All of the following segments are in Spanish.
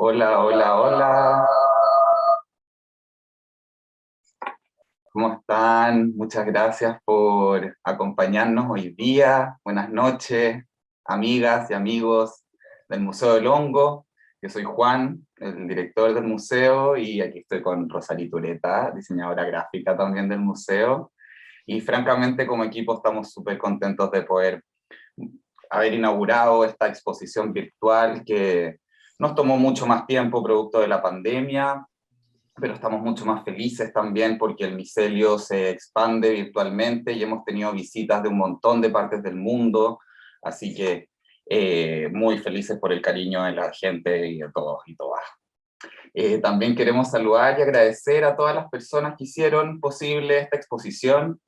Hola, hola, hola. ¿Cómo están? Muchas gracias por acompañarnos hoy día. Buenas noches, amigas y amigos del Museo del Hongo. Yo soy Juan, el director del museo, y aquí estoy con Rosalía Tureta, diseñadora gráfica también del museo. Y francamente, como equipo, estamos súper contentos de poder haber inaugurado esta exposición virtual que nos tomó mucho más tiempo producto de la pandemia, pero estamos mucho más felices también porque el micelio se expande virtualmente y hemos tenido visitas de un montón de partes del mundo, así que muy felices por el cariño de la gente y de todos y todas. También queremos saludar y agradecer a todas las personas que hicieron posible esta exposición,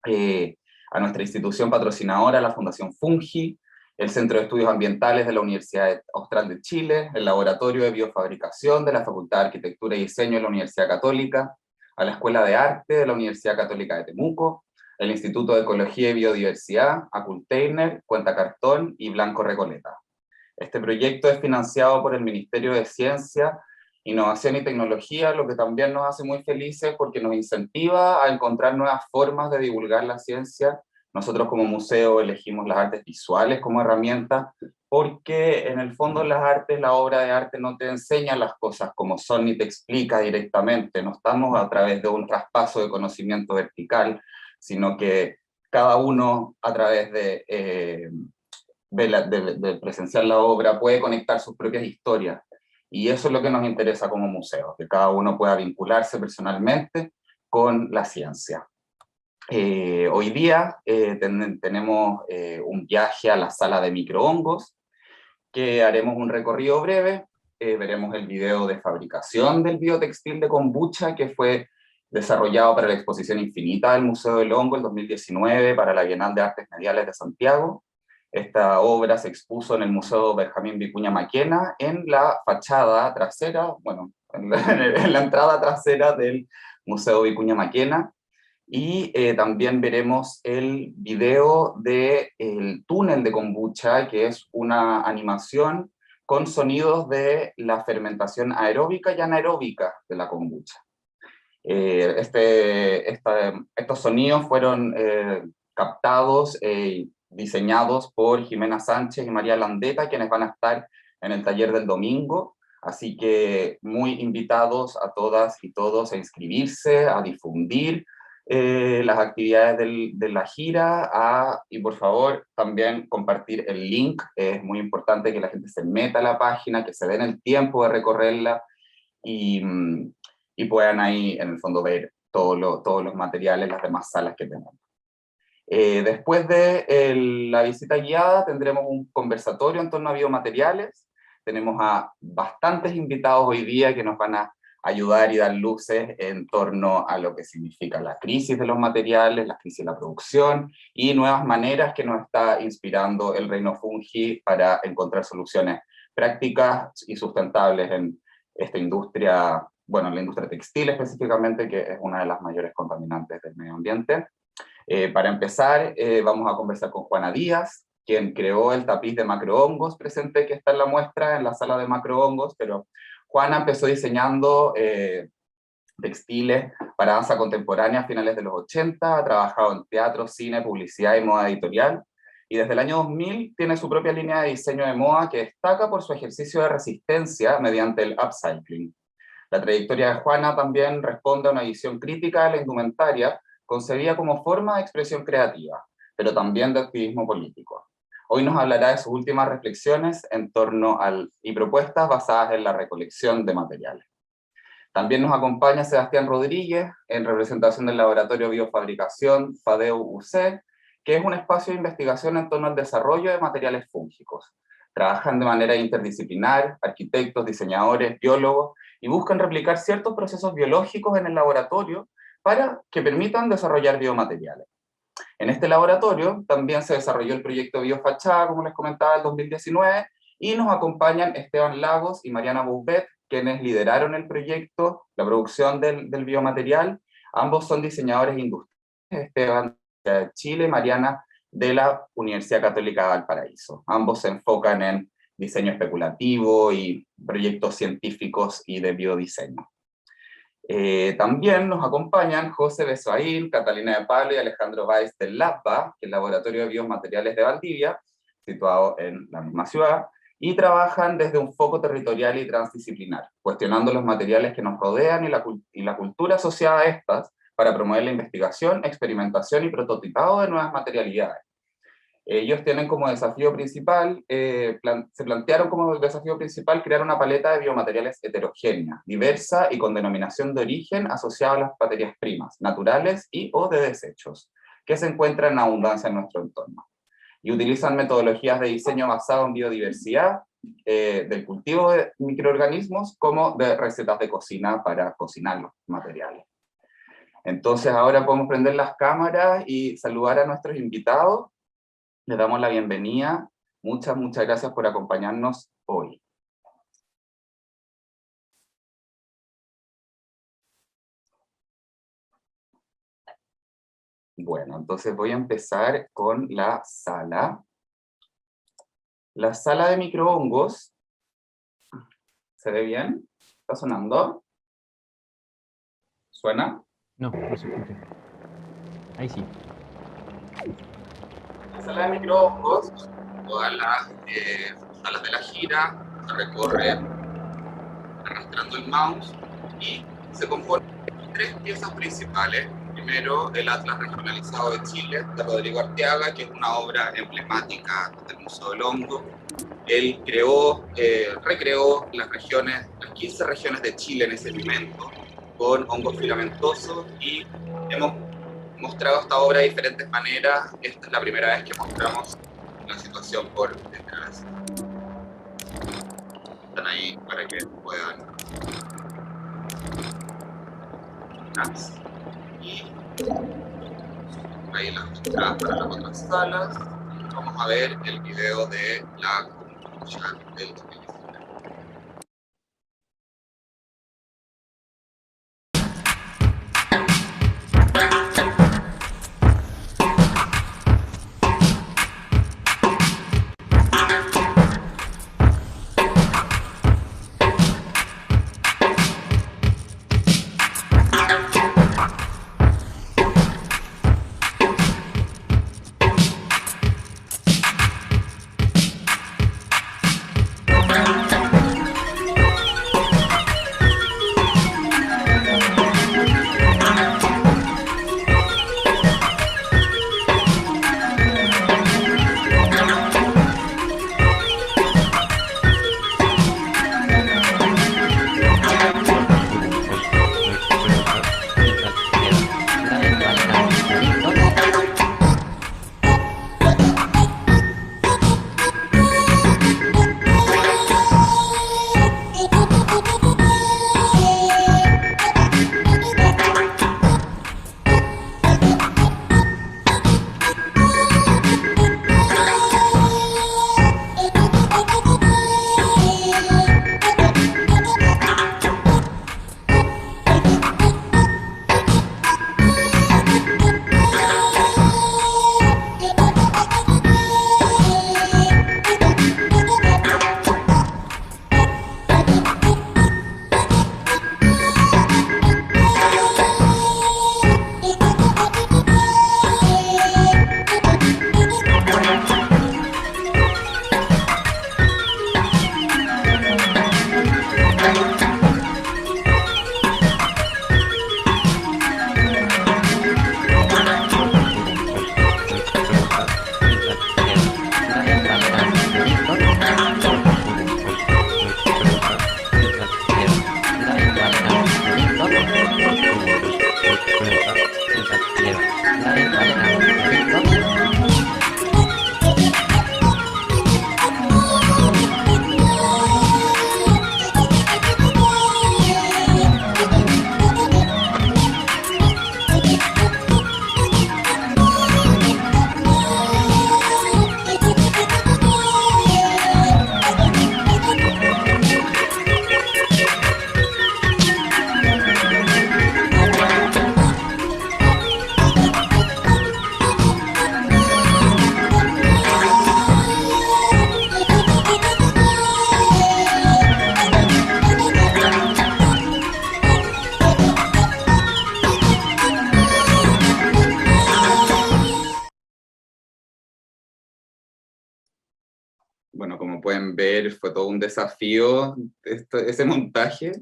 eh, a nuestra institución patrocinadora, la Fundación Fungi, el Centro de Estudios Ambientales de la Universidad Austral de Chile, el Laboratorio de Biofabricación de la Facultad de Arquitectura y Diseño de la Universidad Católica, a la Escuela de Arte de la Universidad Católica de Temuco, el Instituto de Ecología y Biodiversidad, Aculteiner, Cuenta Cartón y Blanco Recoleta. Este proyecto es financiado por el Ministerio de Ciencia, Innovación y Tecnología, lo que también nos hace muy felices porque nos incentiva a encontrar nuevas formas de divulgar la ciencia. Nosotros como museo elegimos las artes visuales como herramienta porque en el fondo las artes, la obra de arte no te enseña las cosas como son ni te explica directamente. No estamos a través de un traspaso de conocimiento vertical, sino que cada uno a través de presenciar la obra puede conectar sus propias historias. Y eso es lo que nos interesa como museo, que cada uno pueda vincularse personalmente con la ciencia. Hoy día tenemos un viaje a la sala de microhongos, que haremos un recorrido breve, veremos el video de fabricación del biotextil de kombucha, que fue desarrollado para la Exposición Infinita del Museo del Hongo en 2019 para la Bienal de Artes Mediales de Santiago. Esta obra se expuso en el Museo Benjamín Vicuña Maquena en la fachada trasera, bueno, en la entrada trasera del Museo Vicuña Maquena, y también veremos el video del túnel de kombucha, que es una animación con sonidos de la fermentación aeróbica y anaeróbica de la kombucha. Estos sonidos fueron captados y diseñados por Jimena Sánchez y María Landeta, quienes van a estar en el taller del domingo. Así que muy invitados a todas y todos a inscribirse, a difundir las actividades de la gira, y por favor también compartir el link. Es muy importante que la gente se meta a la página, que se den el tiempo de recorrerla y, y puedan ahí en el fondo ver todos los materiales, las demás salas que tenemos. Después de la visita guiada tendremos un conversatorio en torno a biomateriales. Tenemos a bastantes invitados hoy día que nos van a ayudar y dar luces en torno a lo que significa la crisis de los materiales, la crisis de la producción y nuevas maneras que nos está inspirando el Reino Fungi para encontrar soluciones prácticas y sustentables en esta industria, bueno, en la industria textil específicamente, que es una de las mayores contaminantes del medio ambiente. Para empezar, vamos a conversar con Juana Díaz, quien creó el tapiz de macrohongos presente que está en la muestra en la sala de macrohongos, pero Juana empezó diseñando textiles para danza contemporánea a finales de los 80, ha trabajado en teatro, cine, publicidad y moda editorial, y desde el año 2000 tiene su propia línea de diseño de moda que destaca por su ejercicio de resistencia mediante el upcycling. La trayectoria de Juana también responde a una visión crítica de la indumentaria, concebida como forma de expresión creativa, pero también de activismo político. Hoy nos hablará de sus últimas reflexiones en torno y propuestas basadas en la recolección de materiales. También nos acompaña Sebastián Rodríguez, en representación del Laboratorio de Biofabricación FADEU-UC, que es un espacio de investigación en torno al desarrollo de materiales fúngicos. Trabajan de manera interdisciplinar, arquitectos, diseñadores, biólogos, y buscan replicar ciertos procesos biológicos en el laboratorio para que permitan desarrollar biomateriales. En este laboratorio también se desarrolló el proyecto Biofachada, como les comentaba, en 2019, y nos acompañan Esteban Lagos y Mariana Boubet, quienes lideraron el proyecto, la producción del biomaterial. Ambos son diseñadores industriales, Esteban de Chile, Mariana de la Universidad Católica de Valparaíso. Ambos se enfocan en diseño especulativo y proyectos científicos y de biodiseño. También nos acompañan José Besoaín, Catalina de Pablo y Alejandro Báez del LABA, que es el Laboratorio de Biomateriales de Valdivia, situado en la misma ciudad, y trabajan desde un foco territorial y transdisciplinar, cuestionando los materiales que nos rodean y la cultura asociada a estas, para promover la investigación, experimentación y prototipado de nuevas materialidades. Ellos tienen como desafío principal, se plantearon como desafío principal crear una paleta de biomateriales heterogénea, diversa y con denominación de origen asociada a las materias primas, naturales y o de desechos, que se encuentran en abundancia en nuestro entorno. Y utilizan metodologías de diseño basado en biodiversidad, del cultivo de microorganismos, como de recetas de cocina para cocinar los materiales. Entonces ahora podemos prender las cámaras y saludar a nuestros invitados. Les damos la bienvenida. Muchas gracias por acompañarnos hoy. Bueno, entonces voy a empezar con la sala. La sala de microhongos. ¿Se ve bien? ¿Está sonando? ¿Suena? No, no se escucha. Ahí sí. La sala de microhongos, todas las salas de la gira, se recorre arrastrando el mouse y se compone de 3 piezas principales. Primero, el Atlas Regionalizado de Chile, de Rodrigo Arteaga, que es una obra emblemática del Museo del Hongo. Él recreó las 15 regiones de Chile en ese momento, con hongos filamentosos, y hemos mostrado esta obra de diferentes maneras. Esta es la primera vez que mostramos la situación por detrás. Están ahí para que puedan. Y ahí las entradas para las otras salas. Vamos a ver el video de la Kombucha del 2019. bueno, como pueden ver, fue todo un desafío ese montaje.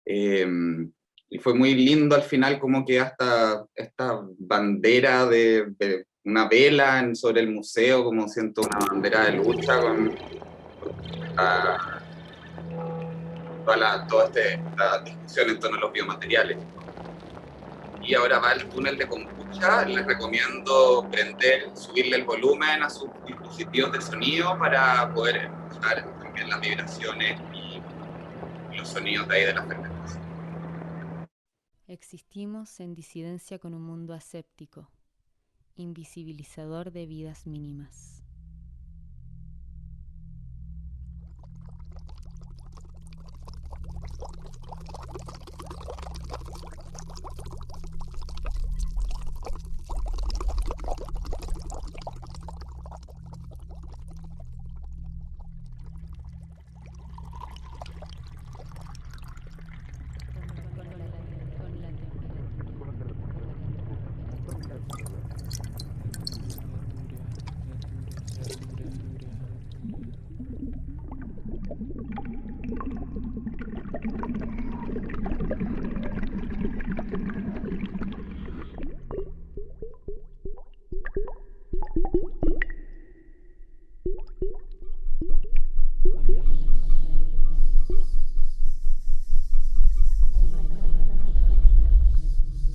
Y fue muy lindo al final como que hasta esta bandera de una vela sobre el museo, como siento una bandera de lucha con toda esta discusión en torno a los biomateriales. Y ahora va el túnel de kombucha. Les recomiendo subirle el volumen a sus dispositivos de sonido para poder escuchar también las vibraciones y los sonidos de ahí de la fermentación. Existimos en disidencia con un mundo aséptico, invisibilizador de vidas mínimas.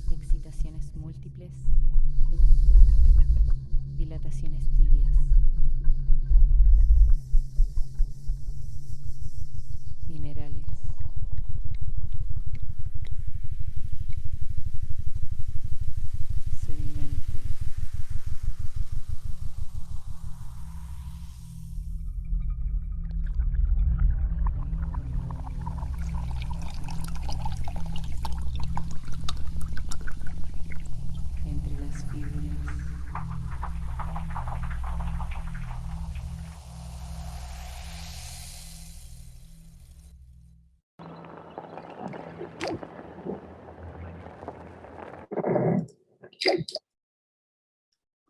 Excitaciones múltiples, dilataciones tibias, minerales, sedimento, entre las fibras.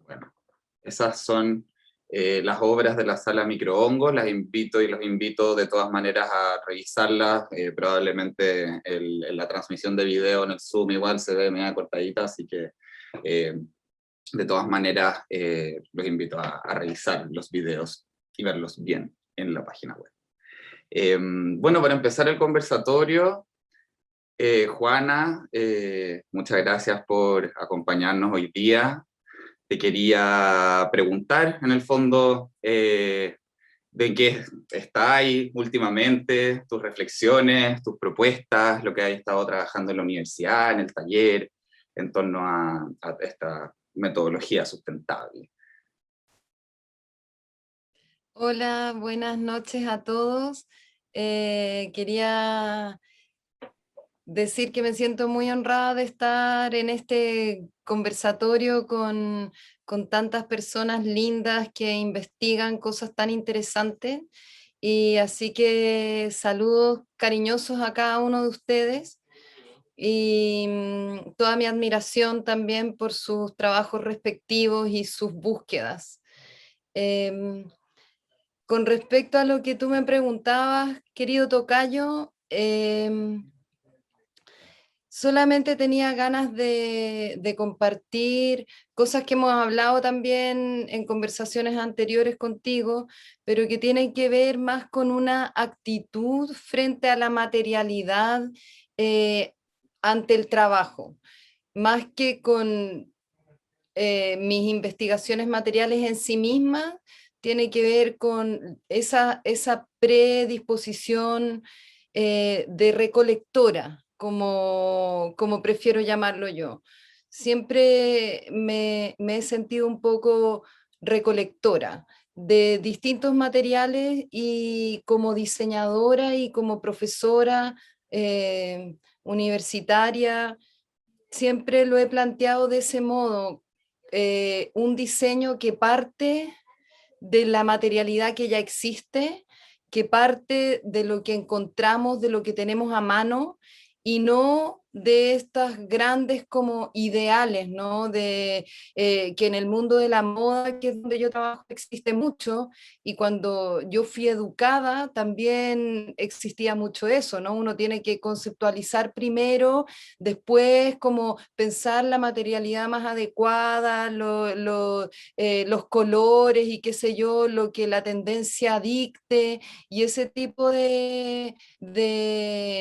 Bueno, esas son las obras de la sala microhongos. Las invito y los invito de todas maneras a revisarlas. Probablemente la transmisión de video en el Zoom igual se ve media cortadita, así que de todas maneras los invito a revisar los videos y verlos bien en la página web. Bueno, para empezar el conversatorio, Juana, muchas gracias por acompañarnos hoy día. Te quería preguntar, en el fondo, de qué estáis últimamente, tus reflexiones, tus propuestas, lo que has estado trabajando en la universidad, en el taller, en torno a esta metodología sustentable. Hola, buenas noches a todos. Quería decir que me siento muy honrada de estar en este conversatorio con tantas personas lindas que investigan cosas tan interesantes. Y así que saludos cariñosos a cada uno de ustedes y toda mi admiración también por sus trabajos respectivos y sus búsquedas. Con respecto a lo que tú me preguntabas, querido tocayo, solamente tenía ganas de compartir cosas que hemos hablado también en conversaciones anteriores contigo, pero que tienen que ver más con una actitud frente a la materialidad ante el trabajo, más que con mis investigaciones materiales en sí mismas. Tiene que ver con esa predisposición de recolectora, como prefiero llamarlo yo. Siempre me he sentido un poco recolectora de distintos materiales, y como diseñadora y como profesora universitaria, siempre lo he planteado de ese modo, un diseño que parte de la materialidad que ya existe, que parte de lo que encontramos, de lo que tenemos a mano, y no de estas grandes como ideales, ¿no? De que en el mundo de la moda, que es donde yo trabajo, existe mucho, y cuando yo fui educada también existía mucho eso, ¿no? Uno tiene que conceptualizar primero, después como pensar la materialidad más adecuada, los colores y qué sé yo, lo que la tendencia dicte, y ese tipo de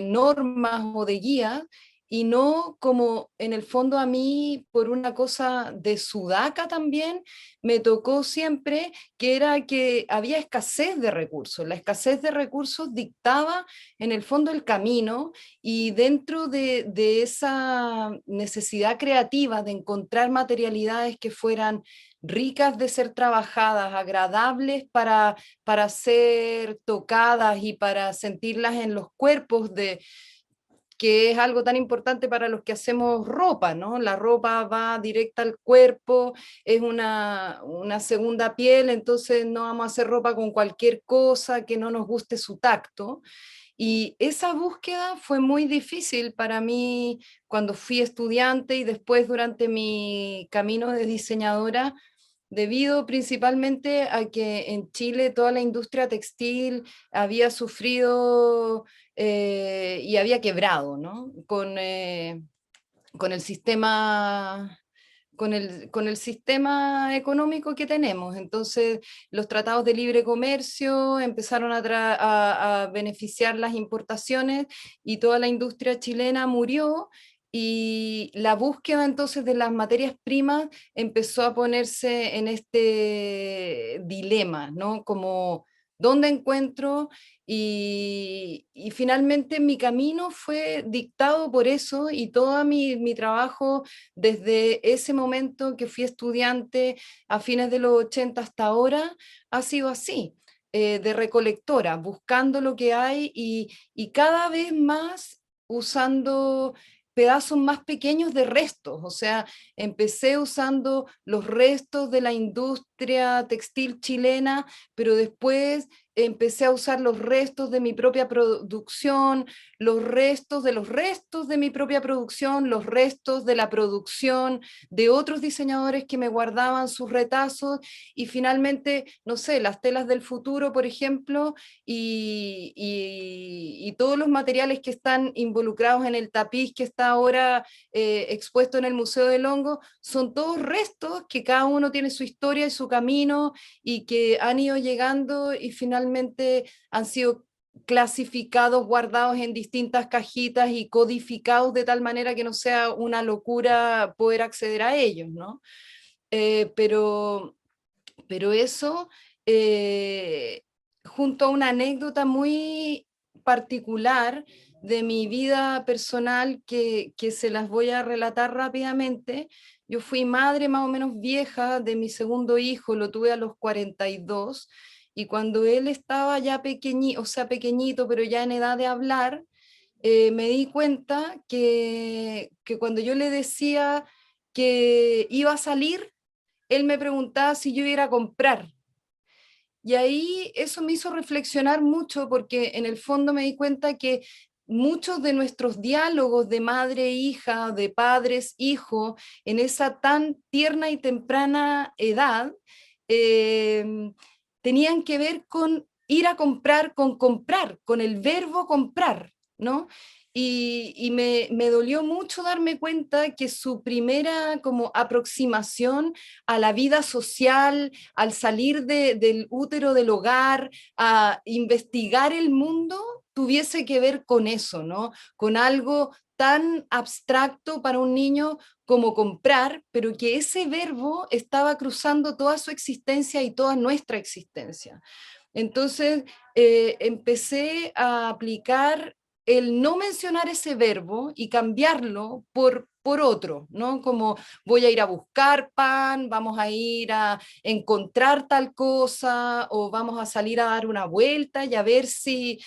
normas o de guías, y no como en el fondo a mí, por una cosa de sudaca también, me tocó siempre que era que había escasez de recursos. La escasez de recursos dictaba en el fondo el camino, y dentro de esa necesidad creativa de encontrar materialidades que fueran ricas de ser trabajadas, agradables para ser tocadas y para sentirlas en los cuerpos, que es algo tan importante para los que hacemos ropa, ¿no? La ropa va directa al cuerpo, es una segunda piel, entonces no vamos a hacer ropa con cualquier cosa que no nos guste su tacto. Y esa búsqueda fue muy difícil para mí cuando fui estudiante y después durante mi camino de diseñadora, debido principalmente a que en Chile toda la industria textil había sufrido y había quebrado, ¿no? Con el sistema con el sistema económico que tenemos. Entonces, los tratados de libre comercio empezaron a beneficiar las importaciones, y toda la industria chilena murió, y la búsqueda entonces de las materias primas empezó a ponerse en este dilema, ¿no? Como, ¿dónde encuentro? Y finalmente mi camino fue dictado por eso, y todo mi trabajo desde ese momento que fui estudiante a fines de los 80 hasta ahora ha sido así, de recolectora, buscando lo que hay, y cada vez más usando pedazos más pequeños de restos. O sea, empecé usando los restos de la industria textil chilena, pero después empecé a usar los restos de mi propia producción, los restos de mi propia producción, los restos de la producción de otros diseñadores que me guardaban sus retazos, y finalmente, no sé, las telas del futuro, por ejemplo, y todos los materiales que están involucrados en el tapiz que está ahora expuesto en el Museo del Hongo, son todos restos que cada uno tiene su historia y su camino, y que han ido llegando y finalmente han sido clasificados, guardados en distintas cajitas y codificados de tal manera que no sea una locura poder acceder a ellos, ¿no? Eh, pero, pero eso, eh, junto a una anécdota muy particular de mi vida personal que se las voy a relatar rápidamente. Yo fui madre más o menos vieja de mi segundo hijo, lo tuve a los 42, y cuando él estaba ya pequeñito, o sea, pequeñito, pero ya en edad de hablar, me di cuenta que cuando yo le decía que iba a salir, él me preguntaba si yo iba a ir a comprar. Y ahí eso me hizo reflexionar mucho, porque en el fondo me di cuenta que muchos de nuestros diálogos de madre e hija, de padres, hijo, en esa tan tierna y temprana edad, eh, tenían que ver con ir a comprar, con el verbo comprar, ¿no? Y me dolió mucho darme cuenta que su primera como aproximación a la vida social, al salir del útero del hogar, a investigar el mundo, tuviese que ver con eso, ¿no? Con algo tan abstracto para un niño como comprar, pero que ese verbo estaba cruzando toda su existencia y toda nuestra existencia. Entonces, empecé a aplicar el no mencionar ese verbo y cambiarlo por otro, ¿no? Como voy a ir a buscar pan, vamos a ir a encontrar tal cosa, o vamos a salir a dar una vuelta y a ver si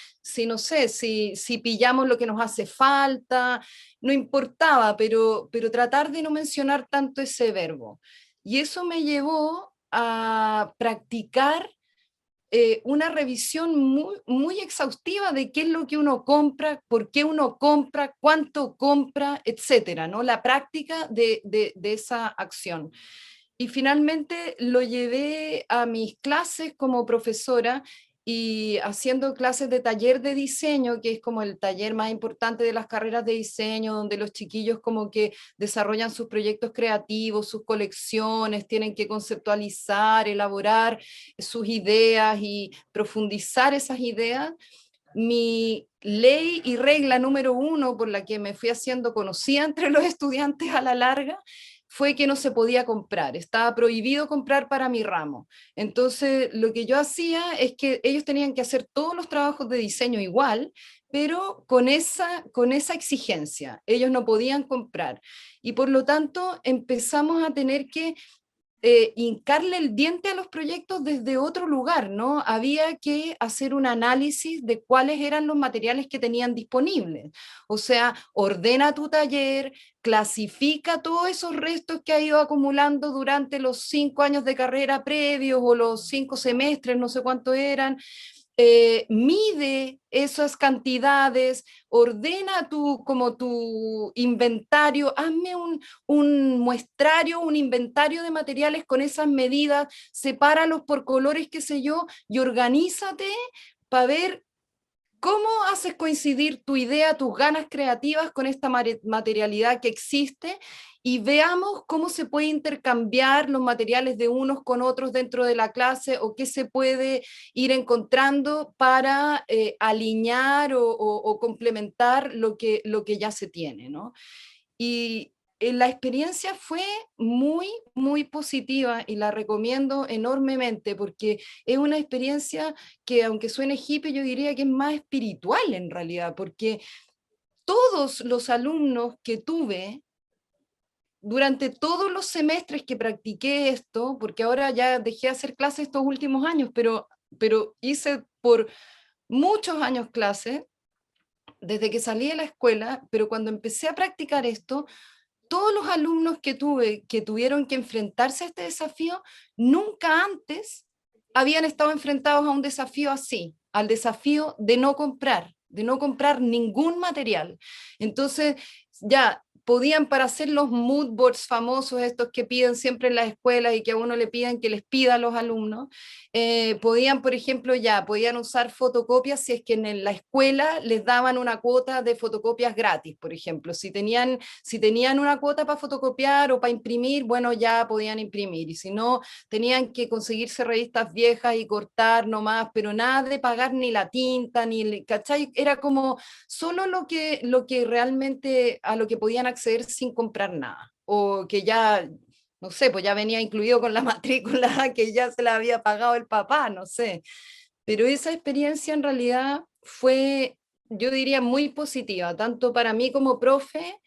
no sé, si pillamos lo que nos hace falta, no importaba, pero tratar de no mencionar tanto ese verbo. Y eso me llevó a practicar una revisión muy exhaustiva de qué es lo que uno compra, por qué uno compra, cuánto compra, etcétera, ¿no? La práctica de esa acción. Y finalmente lo llevé a mis clases como profesora y haciendo clases de taller de diseño, que es como el taller más importante de las carreras de diseño, donde los chiquillos como que desarrollan sus proyectos creativos, sus colecciones, tienen que conceptualizar, elaborar sus ideas y profundizar esas ideas. Mi ley y regla número 1 por la que me fui haciendo conocida entre los estudiantes a la larga fue que no se podía comprar, estaba prohibido comprar para mi ramo. Entonces, lo que yo hacía es que ellos tenían que hacer todos los trabajos de diseño igual, pero con esa exigencia. Ellos no podían comprar. Y por lo tanto, empezamos a tener que hincarle el diente a los proyectos desde otro lugar, ¿no? Había que hacer un análisis de cuáles eran los materiales que tenían disponibles. O sea, ordena tu taller, clasifica todos esos restos que ha ido acumulando durante los 5 años de carrera previos o los 5 semestres, no sé cuánto eran, mide esas cantidades, ordena como tu inventario, hazme un muestrario, un inventario de materiales con esas medidas, sepáralos por colores, qué sé yo, y organízate para ver ¿cómo haces coincidir tu idea, tus ganas creativas con esta materialidad que existe? Y veamos cómo se puede intercambiar los materiales de unos con otros dentro de la clase o qué se puede ir encontrando para alinear o complementar lo que ya se tiene, ¿no? Y la experiencia fue muy positiva y la recomiendo enormemente porque es una experiencia que, aunque suene hippie, yo diría que es más espiritual en realidad, porque todos los alumnos que tuve durante todos los semestres que practiqué esto, porque ahora ya dejé de hacer clases estos últimos años, pero hice por muchos años clases, desde que salí de la escuela, pero cuando empecé a practicar esto, todos los alumnos que tuve que tuvieron que enfrentarse a este desafío, nunca antes habían estado enfrentados a un desafío así, al desafío de no comprar ningún material. Entonces, ya podían, para hacer los mood boards famosos, estos que piden siempre en las escuelas y que a uno le piden que les pida a los alumnos, podían, por ejemplo, podían usar fotocopias si es que en la escuela les daban una cuota de fotocopias gratis, por ejemplo. Si tenían una cuota para fotocopiar o para imprimir, bueno, ya podían imprimir. Y si no, tenían que conseguirse revistas viejas y cortar nomás, pero nada de pagar ni la tinta, ¿cachai? Era como solo lo que realmente a lo que podían acceder sin comprar nada, o que ya, no sé, pues ya venía incluido con la matrícula, que ya se la había pagado el papá, no sé. Pero esa experiencia en realidad fue, yo diría, muy positiva, tanto para mí como profe,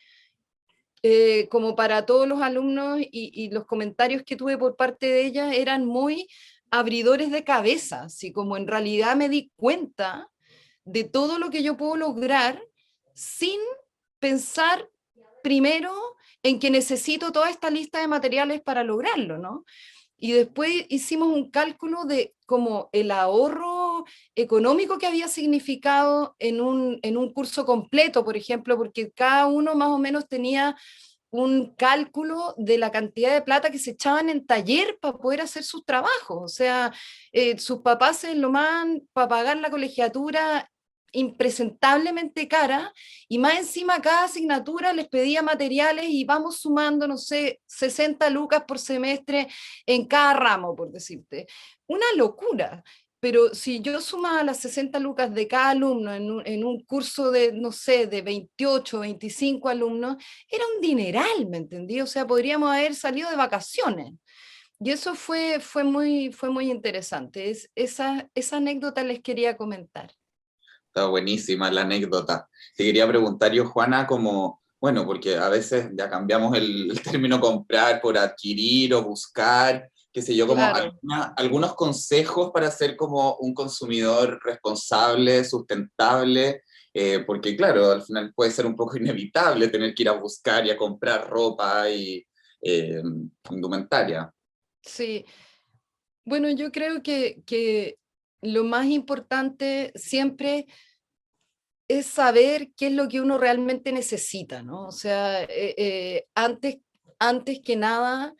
como para todos los alumnos, y los comentarios que tuve por parte de ella eran muy abridores de cabeza, así como en realidad me di cuenta de todo lo que yo puedo lograr sin pensar primero en que necesito toda esta lista de materiales para lograrlo, ¿no? Y después hicimos un cálculo de como el ahorro económico que había significado en un curso completo, por ejemplo, porque cada uno más o menos tenía un cálculo de la cantidad de plata que se echaban en taller para poder hacer sus trabajos. O sea, sus papás se lo mandan para pagar la colegiatura impresentablemente cara, y más encima cada asignatura les pedía materiales y vamos sumando, no sé, 60 lucas por semestre en cada ramo, por decirte. Una locura. Pero si yo sumaba las 60 lucas de cada alumno en un curso de, no sé, de 28, 25 alumnos, era un dineral, ¿me entendí? O sea, podríamos haber salido de vacaciones. Y eso fue muy interesante. Esa anécdota les quería comentar. Está buenísima la anécdota. Te quería preguntar yo, Juana, como, bueno, porque a veces ya cambiamos el término comprar por adquirir o buscar, qué sé yo, como Claro. algunos consejos para ser como un consumidor responsable, sustentable, porque claro, al final puede ser un poco inevitable tener que ir a buscar y a comprar ropa y indumentaria. Sí. Bueno, yo creo que lo más importante siempre es saber qué es lo que uno realmente necesita, ¿no? O sea, antes que nada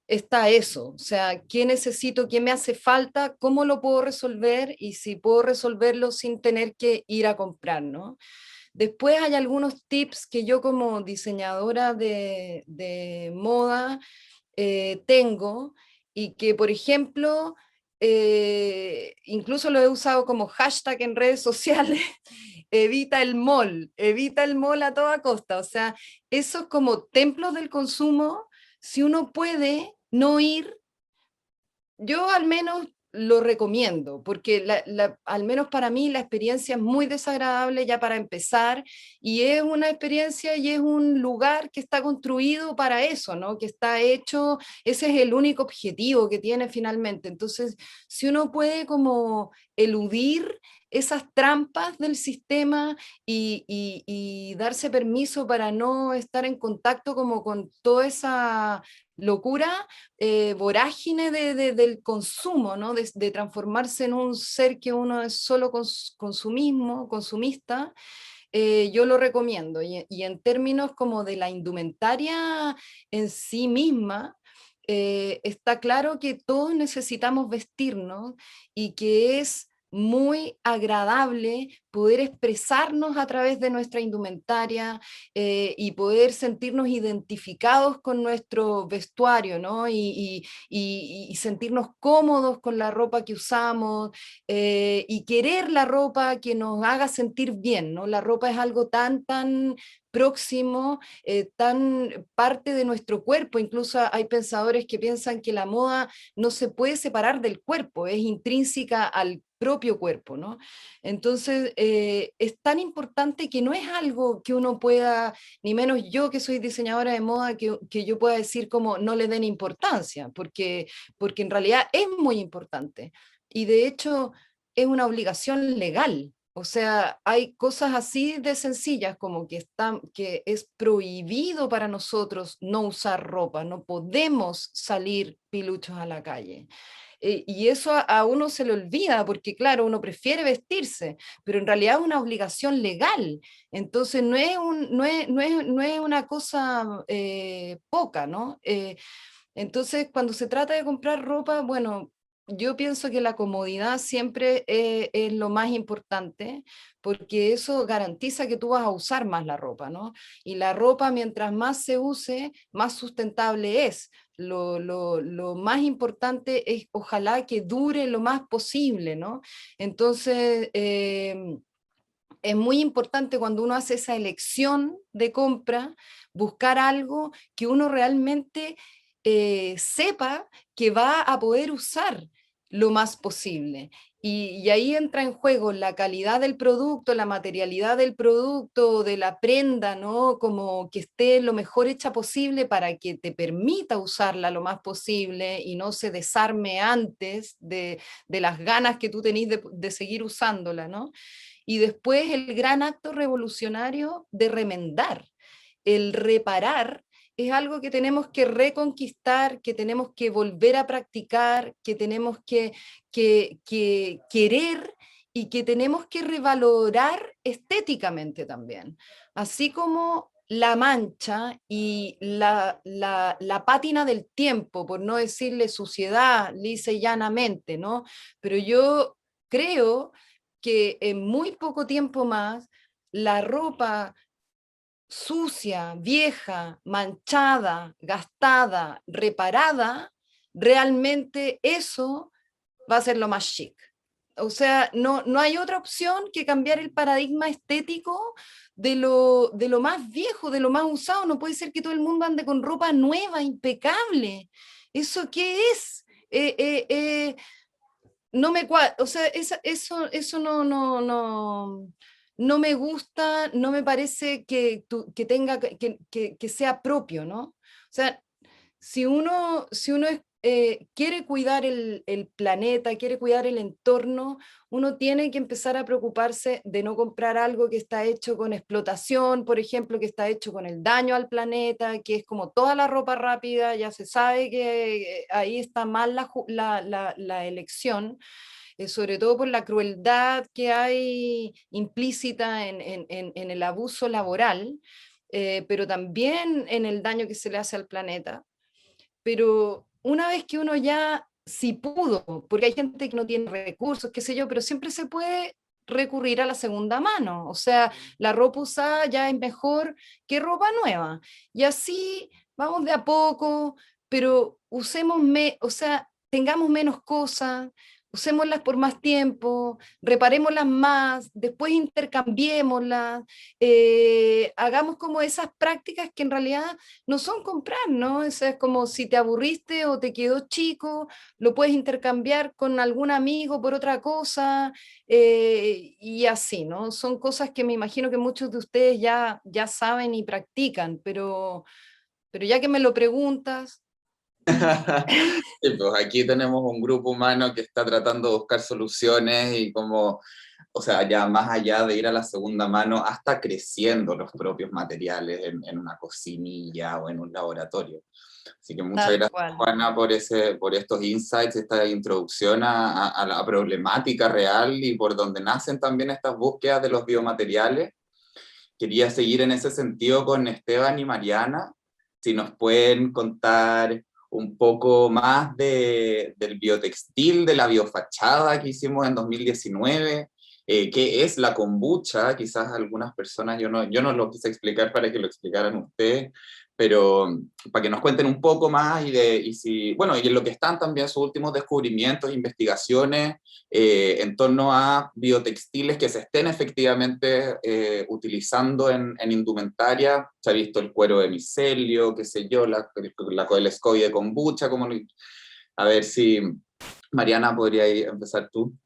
está eso, o sea, qué necesito, qué me hace falta, cómo lo puedo resolver y si puedo resolverlo sin tener que ir a comprar, ¿no? Después hay algunos tips que yo como diseñadora de moda tengo y que, por ejemplo, incluso lo he usado como hashtag en redes sociales, evita el mall a toda costa. O sea, esos como templos del consumo, si uno puede no ir, yo al menos lo recomiendo, porque al menos para mí la experiencia es muy desagradable ya para empezar, y es una experiencia y es un lugar que está construido para eso, ¿no? Que está hecho, ese es el único objetivo que tiene finalmente. Entonces, si uno puede como eludir esas trampas del sistema y darse permiso para no estar en contacto como con toda esa locura, vorágine del consumo, ¿no? De transformarse en un ser que uno es solo consumismo, consumista, yo lo recomiendo. Y en términos como de la indumentaria en sí misma, está claro que todos necesitamos vestirnos y que es muy agradable poder expresarnos a través de nuestra indumentaria y poder sentirnos identificados con nuestro vestuario, ¿no? Y sentirnos cómodos con la ropa que usamos y querer la ropa que nos haga sentir bien, ¿no? La ropa es algo tan próximo, tan parte de nuestro cuerpo. Incluso hay pensadores que piensan que la moda no se puede separar del cuerpo, es intrínseca al propio cuerpo, ¿no? Entonces, es tan importante que no es algo que uno pueda, ni menos yo que soy diseñadora de moda, que yo pueda decir como no le den importancia, porque en realidad es muy importante. Y de hecho, es una obligación legal. O sea, hay cosas así de sencillas como que es prohibido para nosotros no usar ropa, no podemos salir piluchos a la calle. Y eso a uno se le olvida porque, claro, uno prefiere vestirse, pero en realidad es una obligación legal. Entonces no es una cosa poca, ¿no? Entonces, cuando se trata de comprar ropa, bueno, yo pienso que la comodidad siempre es lo más importante, porque eso garantiza que tú vas a usar más la ropa, ¿no? Y la ropa, mientras más se use, más sustentable es. Lo más importante es ojalá que dure lo más posible, ¿no? Entonces, es muy importante cuando uno hace esa elección de compra, buscar algo que uno realmente sepa que va a poder usar lo más posible. Y ahí entra en juego la calidad del producto, la materialidad del producto, de la prenda, ¿no? Como que esté lo mejor hecha posible para que te permita usarla lo más posible y no se desarme antes de las ganas que tú tenés de seguir usándola, ¿no? Y después el gran acto revolucionario de remendar. El reparar es algo que tenemos que reconquistar, que tenemos que volver a practicar, que tenemos que querer y que tenemos que revalorar estéticamente también. Así como la mancha y la pátina del tiempo, por no decirle suciedad, lisa y llanamente, ¿no? Pero yo creo que en muy poco tiempo más la ropa sucia, vieja, manchada, gastada, reparada, realmente eso va a ser lo más chic. O sea, no hay otra opción que cambiar el paradigma estético de lo más viejo, de lo más usado. No puede ser que todo el mundo ande con ropa nueva, impecable. ¿Eso qué es? No me o sea, eso no me gusta, no me parece que tenga, que sea propio, ¿no? O sea, si uno quiere cuidar el planeta, quiere cuidar el entorno, uno tiene que empezar a preocuparse de no comprar algo que está hecho con explotación, por ejemplo, que está hecho con el daño al planeta, que es como toda la ropa rápida, ya se sabe que ahí está mal la elección. sobre todo por la crueldad que hay implícita en el abuso laboral, pero también en el daño que se le hace al planeta. Pero una vez que uno ya, si pudo, porque hay gente que no tiene recursos, qué sé yo, pero siempre se puede recurrir a la segunda mano. O sea, la ropa usada ya es mejor que ropa nueva. Y así vamos de a poco, pero o sea, tengamos menos cosas, usémoslas por más tiempo, reparémoslas más, después intercambiémoslas, hagamos como esas prácticas que en realidad no son comprar, ¿no? Eso es como si te aburriste o te quedó chico, lo puedes intercambiar con algún amigo por otra cosa, y así, ¿no? Son cosas que me imagino que muchos de ustedes ya saben y practican, pero ya que me lo preguntas, Sí, pues aquí tenemos un grupo humano que está tratando de buscar soluciones y como, o sea, ya más allá de ir a la segunda mano, hasta creciendo los propios materiales en una cocinilla o en un laboratorio. Así que muchas tal gracias, cual. Juana, por estos insights, esta introducción a la problemática real y por donde nacen también estas búsquedas de los biomateriales. Quería seguir en ese sentido con Esteban y Mariana, si nos pueden contar un poco más del biotextil, de la biofachada que hicimos en 2019, qué es la kombucha, quizás algunas personas, yo no lo quise explicar para que lo explicaran ustedes, pero para que nos cuenten un poco más y si, bueno, y en lo que están también sus últimos descubrimientos, investigaciones en torno a biotextiles que se estén efectivamente utilizando en indumentaria. Se ha visto el cuero de micelio, qué sé yo, el SCOBY de kombucha. A ver si Mariana podría empezar tú.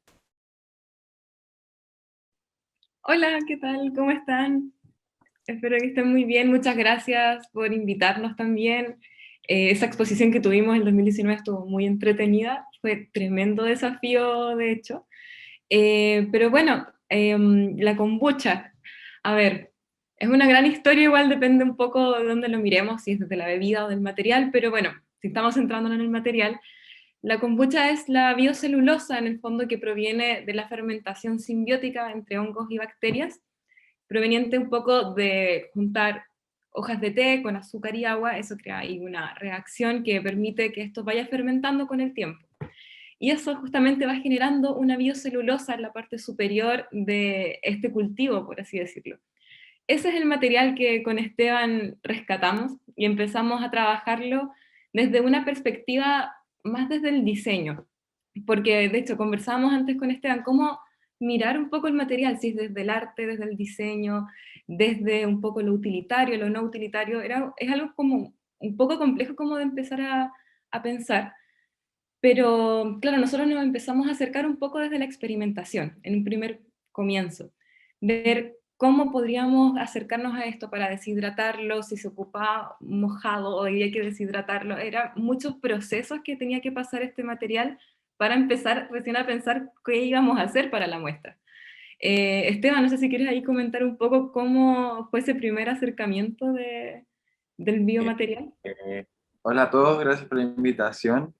Hola, ¿qué tal? ¿Cómo están? Espero que estén muy bien. Muchas gracias por invitarnos también. Esa exposición que tuvimos en 2019 estuvo muy entretenida. Fue tremendo desafío, de hecho. Pero bueno, la kombucha. A ver, es una gran historia, igual depende un poco de dónde lo miremos, si es desde la bebida o del material, pero bueno, si estamos centrándonos en el material, la kombucha es la biocelulosa, en el fondo, que proviene de la fermentación simbiótica entre hongos y bacterias, proveniente un poco de juntar hojas de té con azúcar y agua. Eso crea ahí una reacción que permite que esto vaya fermentando con el tiempo. Y eso justamente va generando una biocelulosa en la parte superior de este cultivo, por así decirlo. Ese es el material que con Esteban rescatamos y empezamos a trabajarlo desde una perspectiva más desde el diseño, porque de hecho conversábamos antes con Esteban cómo mirar un poco el material, si es desde el arte, desde el diseño, desde un poco lo utilitario, lo no utilitario. Es algo como un poco complejo como de empezar a pensar, pero claro, nosotros nos empezamos a acercar un poco desde la experimentación, en un primer comienzo, ver cómo podríamos acercarnos a esto para deshidratarlo, si se ocupaba mojado o había que deshidratarlo. Eran muchos procesos que tenía que pasar este material para empezar recién a pensar qué íbamos a hacer para la muestra. Esteban, no sé si quieres ahí comentar un poco cómo fue ese primer acercamiento del Eh, biomaterial. eh, Hola a todos, gracias por la invitación.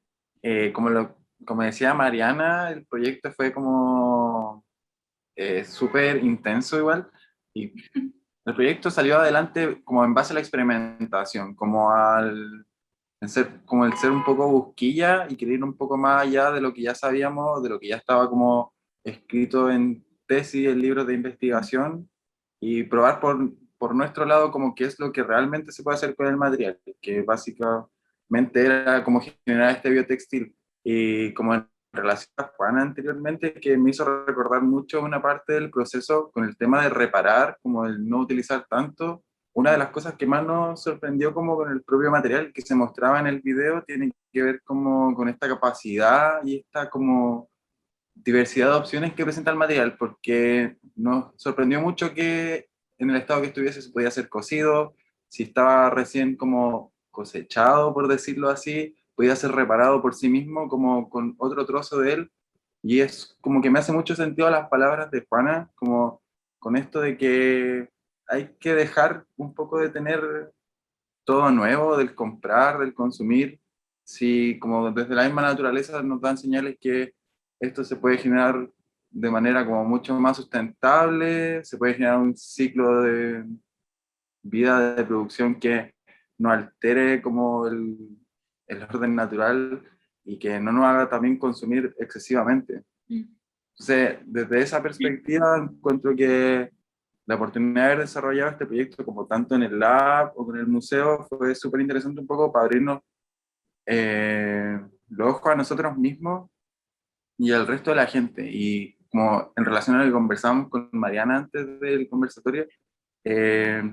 Como decía Mariana, el proyecto fue como súper intenso igual, y el proyecto salió adelante como en base a la experimentación, como el ser un poco busquilla y querer ir un poco más allá de lo que ya sabíamos, de lo que ya estaba como escrito en tesis, en libros de investigación, y probar por nuestro lado como qué es lo que realmente se puede hacer con el material, que básicamente era como generar este biotextil. Y como en relación a Juana anteriormente, que me hizo recordar mucho una parte del proceso con el tema de reparar, como el no utilizar tanto. Una de las cosas que más nos sorprendió como con el propio material que se mostraba en el video tiene que ver como con esta capacidad y esta como diversidad de opciones que presenta el material, porque nos sorprendió mucho que en el estado que estuviese se podía ser cocido, si estaba recién como cosechado, por decirlo así, podía ser reparado por sí mismo como con otro trozo de él, y es como que me hace mucho sentido las palabras de Juana, como con esto de que hay que dejar un poco de tener todo nuevo, del comprar, del consumir, si como desde la misma naturaleza nos dan señales que esto se puede generar de manera como mucho más sustentable, se puede generar un ciclo de vida de producción que no altere como el orden natural y que no nos haga también consumir excesivamente. Entonces, desde esa perspectiva, encuentro que la oportunidad de haber desarrollado este proyecto, como tanto en el lab o con el museo, fue súper interesante un poco para abrirnos los ojos a nosotros mismos y al resto de la gente. Y como en relación a lo que conversamos con Mariana antes del conversatorio,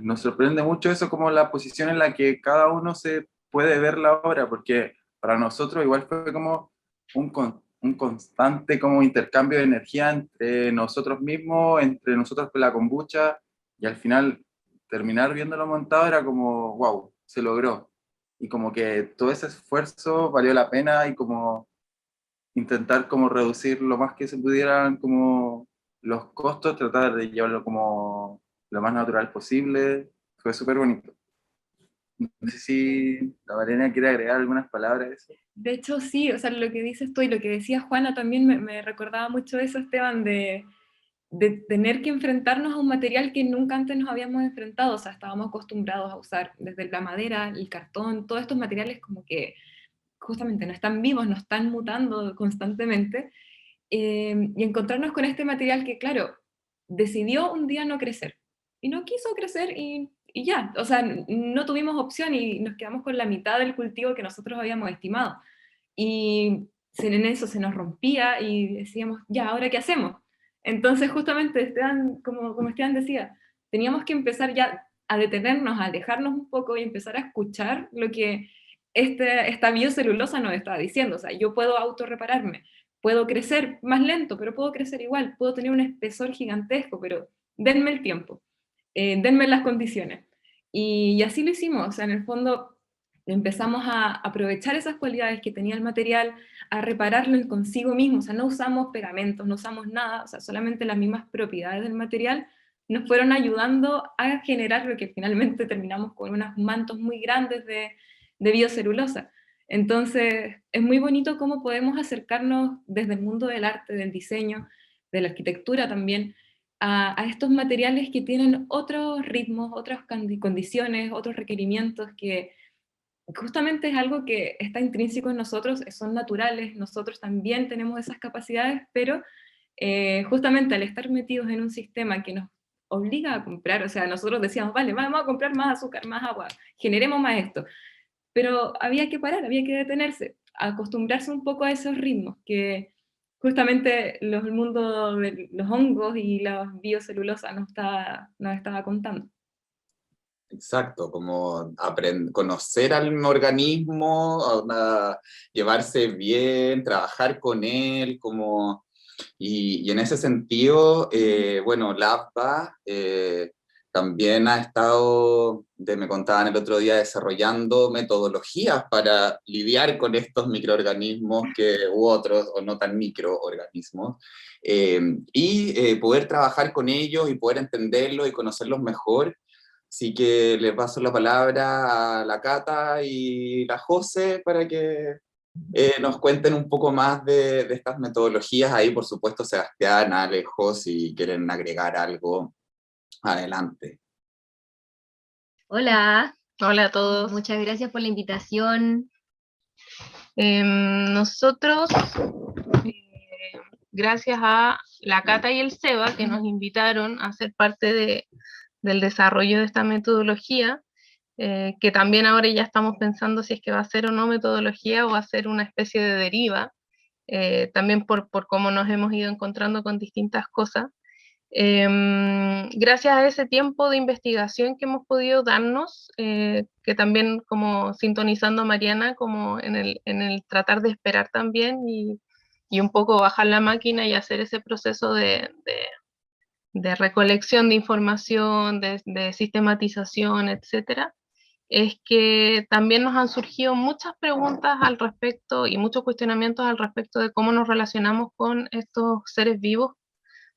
nos sorprende mucho eso, como la posición en la que cada uno se puede ver la obra, porque para nosotros igual fue como un constante como intercambio de energía entre nosotros mismos, entre nosotros con la kombucha, y al final terminar viéndolo montado era como, wow, se logró. Y como que todo ese esfuerzo valió la pena y como intentar como reducir lo más que se pudieran como los costos, tratar de llevarlo como lo más natural posible. Fue súper bonito. No sé si la Valeria quiere agregar algunas palabras a eso. De hecho, sí, o sea, lo que dices tú y lo que decía Juana también me recordaba mucho eso, Esteban, de tener que enfrentarnos a un material que nunca antes nos habíamos enfrentado, o sea, estábamos acostumbrados a usar desde la madera, el cartón, todos estos materiales como que justamente no están vivos, no están mutando constantemente, y encontrarnos con este material que, claro, decidió un día no crecer, y no quiso crecer y ya, o sea, no tuvimos opción y nos quedamos con la mitad del cultivo que nosotros habíamos estimado. Y en eso se nos rompía y decíamos, ya, ¿ahora qué hacemos? Entonces, justamente, Esteban, como Esteban decía, teníamos que empezar ya a detenernos, a alejarnos un poco y empezar a escuchar lo que esta biocelulosa nos estaba diciendo. O sea, yo puedo autorrepararme, puedo crecer más lento, pero puedo crecer igual, puedo tener un espesor gigantesco, pero denme el tiempo, denme las condiciones. Y así lo hicimos, o sea, en el fondo empezamos a aprovechar esas cualidades que tenía el material, a repararlo en consigo mismo, o sea, no usamos pegamentos, no usamos nada, o sea, solamente las mismas propiedades del material nos fueron ayudando a generar lo que finalmente terminamos con unos mantos muy grandes de biocelulosa. Entonces, es muy bonito cómo podemos acercarnos desde el mundo del arte, del diseño, de la arquitectura también, a estos materiales que tienen otros ritmos, otras condiciones, otros requerimientos que justamente es algo que está intrínseco en nosotros, son naturales, nosotros también tenemos esas capacidades, pero justamente al estar metidos en un sistema que nos obliga a comprar, o sea, nosotros decíamos, vale, vamos a comprar más azúcar, más agua, generemos más esto, pero había que parar, había que detenerse, acostumbrarse un poco a esos ritmos que justamente el mundo de los hongos y la biocelulosa nos estaba contando. Exacto, como conocer al organismo, llevarse bien, trabajar con él, como, y en ese sentido, bueno, LABBA también ha estado, me contaban el otro día, desarrollando metodologías para lidiar con estos microorganismos u otros, o no tan microorganismos, y poder trabajar con ellos y poder entenderlos y conocerlos mejor. Así que le paso la palabra a la Cata y la José para que nos cuenten un poco más de estas metodologías. Ahí, por supuesto, Sebastián, Alejo, si quieren agregar algo, adelante. Hola, Hola a todos. muchas gracias por la invitación. Nosotros, gracias a la Cata y el Seba, que nos invitaron a ser parte del desarrollo de esta metodología, que también ahora ya estamos pensando si es que va a ser o no metodología o va a ser una especie de deriva, también por cómo nos hemos ido encontrando con distintas cosas. Gracias a ese tiempo de investigación que hemos podido darnos, que también como sintonizando a Mariana, como en el tratar de esperar también y un poco bajar la máquina y hacer ese proceso de recolección de información, de sistematización, etcétera, es que también nos han surgido muchas preguntas al respecto y muchos cuestionamientos al respecto de cómo nos relacionamos con estos seres vivos,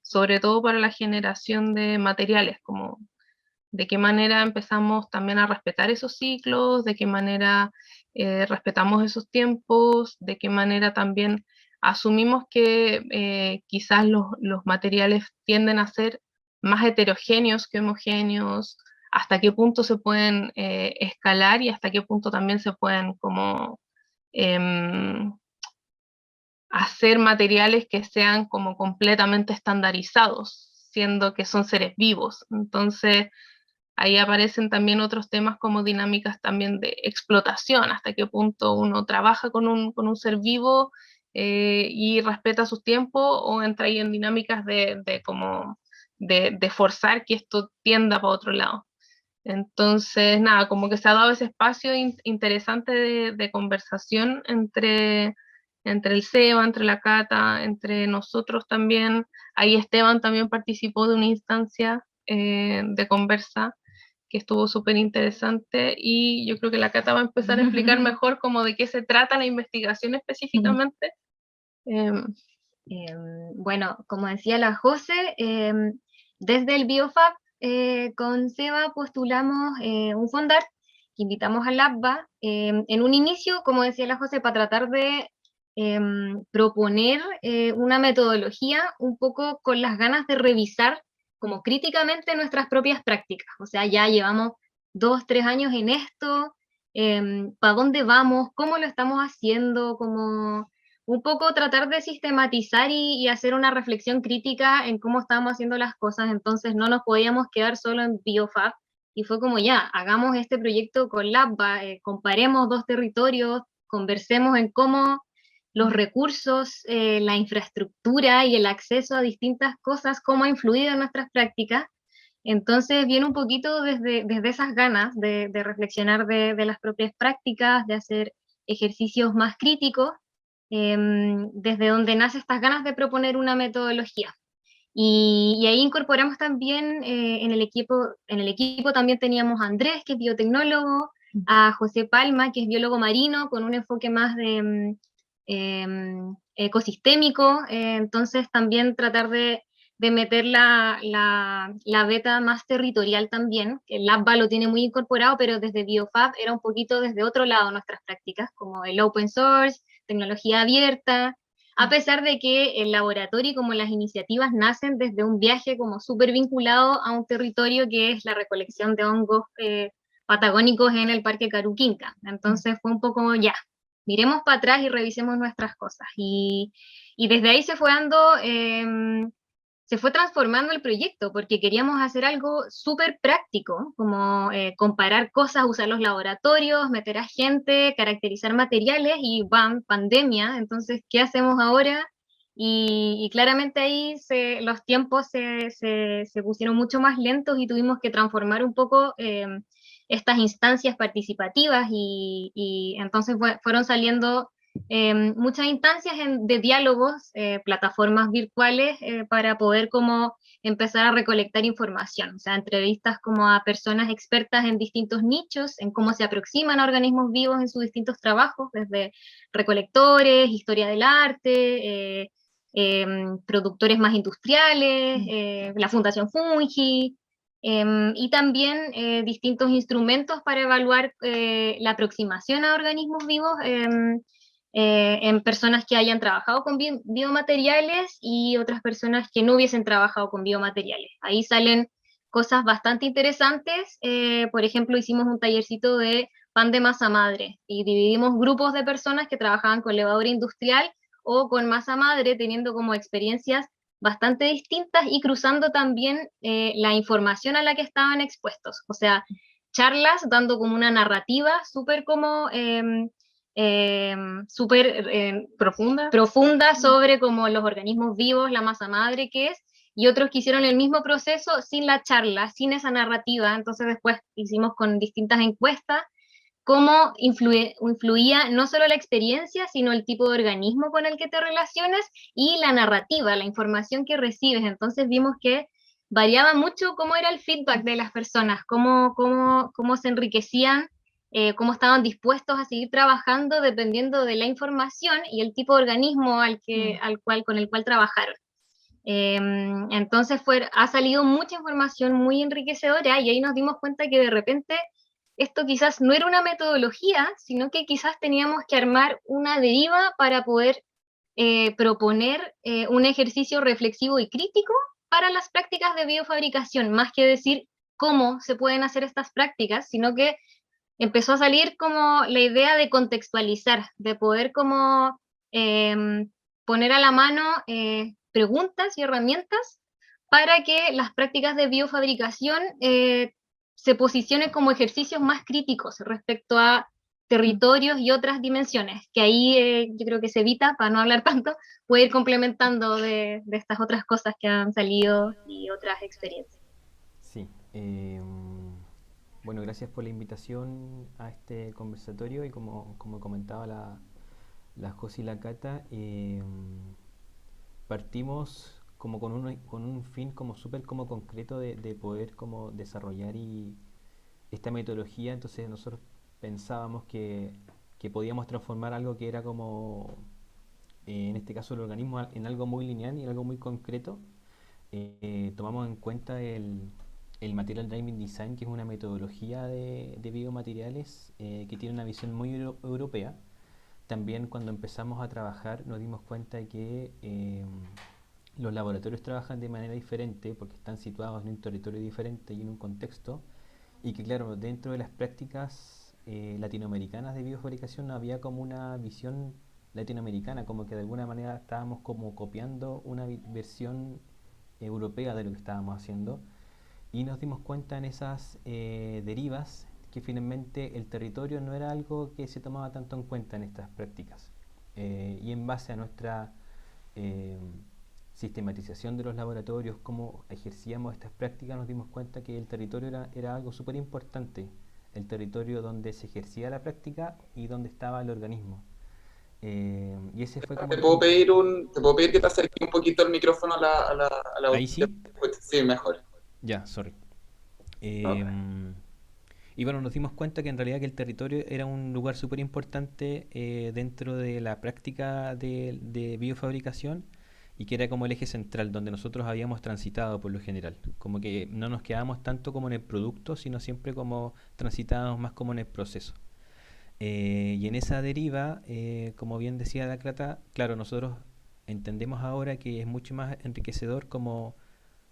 sobre todo para la generación de materiales, como de qué manera empezamos también a respetar esos ciclos, de qué manera respetamos esos tiempos, de qué manera también asumimos que quizás los materiales tienden a ser más heterogéneos que homogéneos, hasta qué punto se pueden escalar y hasta qué punto también se pueden como hacer materiales que sean como completamente estandarizados, siendo que son seres vivos. Entonces, ahí aparecen también otros temas como dinámicas también de explotación, hasta qué punto uno trabaja con un ser vivo y respeta sus tiempos, o entra ahí en dinámicas de forzar que esto tienda para otro lado. Entonces, nada, como que se ha dado ese espacio interesante de conversación entre el Seba, entre la Cata, entre nosotros también. Ahí Esteban también participó de una instancia de conversa que estuvo súper interesante, y yo creo que la Cata va a empezar a explicar mejor como de qué se trata la investigación específicamente. Bueno, como decía la José, desde el BioFab con Seba postulamos un fondar que invitamos al ABBA en un inicio, como decía la José, para tratar de proponer una metodología un poco con las ganas de revisar como críticamente nuestras propias prácticas. O sea, ya llevamos 2, 3 años en esto, ¿para dónde vamos? ¿Cómo lo estamos haciendo? Como un poco tratar de sistematizar y hacer una reflexión crítica en cómo estábamos haciendo las cosas. Entonces no nos podíamos quedar solo en BioFab, y fue como ya, hagamos este proyecto con LabBA, comparemos 2 territorios, conversemos en cómo los recursos, la infraestructura y el acceso a distintas cosas, cómo ha influido en nuestras prácticas. Entonces viene un poquito desde esas ganas de reflexionar de las propias prácticas, de hacer ejercicios más críticos, desde donde nace estas ganas de proponer una metodología. Y ahí incorporamos también en el equipo también teníamos a Andrés, que es biotecnólogo, a José Palma, que es biólogo marino, con un enfoque más de ecosistémico, entonces también tratar de meter la beta más territorial también, que el LabBA lo tiene muy incorporado, pero desde BioFab era un poquito desde otro lado nuestras prácticas, como el open source, tecnología abierta, a pesar de que el laboratorio y como las iniciativas nacen desde un viaje como súper vinculado a un territorio que es la recolección de hongos patagónicos en el Parque Caruquinca. Entonces fue un poco ya, miremos para atrás y revisemos nuestras cosas. Y desde ahí se fue dando, se fue transformando el proyecto, porque queríamos hacer algo súper práctico, como comparar cosas, usar los laboratorios, meter a gente, caracterizar materiales, y ¡bam!, pandemia. Entonces, ¿qué hacemos ahora? Y claramente ahí los tiempos se pusieron mucho más lentos y tuvimos que transformar un poco estas instancias participativas, y entonces fueron saliendo muchas instancias de diálogos, plataformas virtuales para poder como empezar a recolectar información, o sea, entrevistas como a personas expertas en distintos nichos, en cómo se aproximan a organismos vivos en sus distintos trabajos, desde recolectores, historia del arte, productores más industriales, la Fundación Fungi, y también distintos instrumentos para evaluar la aproximación a organismos vivos en personas que hayan trabajado con biomateriales y otras personas que no hubiesen trabajado con biomateriales. Ahí salen cosas bastante interesantes. Por ejemplo, hicimos un tallercito de pan de masa madre y dividimos grupos de personas que trabajaban con levadura industrial o con masa madre, teniendo como experiencias bastante distintas y cruzando también la información a la que estaban expuestos. O sea, charlas dando como una narrativa súper como súper profunda sobre como los organismos vivos, la masa madre que es, y otros que hicieron el mismo proceso sin la charla, sin esa narrativa. Entonces después hicimos con distintas encuestas cómo influía no solo la experiencia, sino el tipo de organismo con el que te relacionas y la narrativa, la información que recibes. Entonces vimos que variaba mucho cómo era el feedback de las personas, cómo se enriquecían, cómo estaban dispuestos a seguir trabajando dependiendo de la información y el tipo de organismo con el cual trabajaron. Entonces ha salido mucha información muy enriquecedora, y ahí nos dimos cuenta que de repente esto quizás no era una metodología, sino que quizás teníamos que armar una deriva para poder proponer un ejercicio reflexivo y crítico para las prácticas de biofabricación, más que decir cómo se pueden hacer estas prácticas, sino que empezó a salir como la idea de contextualizar, de poder como poner a la mano preguntas y herramientas para que las prácticas de biofabricación se posicionen como ejercicios más críticos respecto a territorios y otras dimensiones, que ahí yo creo que se evita, para no hablar tanto, puede ir complementando de estas otras cosas que han salido y otras experiencias. Sí. Bueno, gracias por la invitación a este conversatorio y como comentaba la Josi y la Cata, partimos como con un fin como súper como concreto de poder como desarrollar esta metodología. Entonces nosotros pensábamos que podíamos transformar algo que era como, en este caso el organismo, en algo muy lineal y en algo muy concreto. Tomamos en cuenta el Material Driven Design, que es una metodología de biomateriales que tiene una visión muy europea. También cuando empezamos a trabajar nos dimos cuenta de que los laboratorios trabajan de manera diferente porque están situados en un territorio diferente y en un contexto, y que claro, dentro de las prácticas latinoamericanas de biofabricación no había como una visión latinoamericana, como que de alguna manera estábamos como copiando una versión europea de lo que estábamos haciendo, y nos dimos cuenta en esas derivas que finalmente el territorio no era algo que se tomaba tanto en cuenta en estas prácticas. Y en base a nuestra sistematización de los laboratorios, cómo ejercíamos estas prácticas, nos dimos cuenta que el territorio era algo súper importante, el territorio donde se ejercía la práctica y donde estaba el organismo. Y ese fue como... Te puedo pedir que te acerques un poquito el micrófono a la Ahí sí. Sí, mejor. Ya, sorry. Okay. Y bueno, nos dimos cuenta que en realidad que el territorio era un lugar súper importante dentro de la práctica de biofabricación, y que era como el eje central donde nosotros habíamos transitado por lo general. Como que no nos quedábamos tanto como en el producto, sino siempre como transitábamos más como en el proceso. Y en esa deriva, como bien decía la Cata, claro, nosotros entendemos ahora que es mucho más enriquecedor como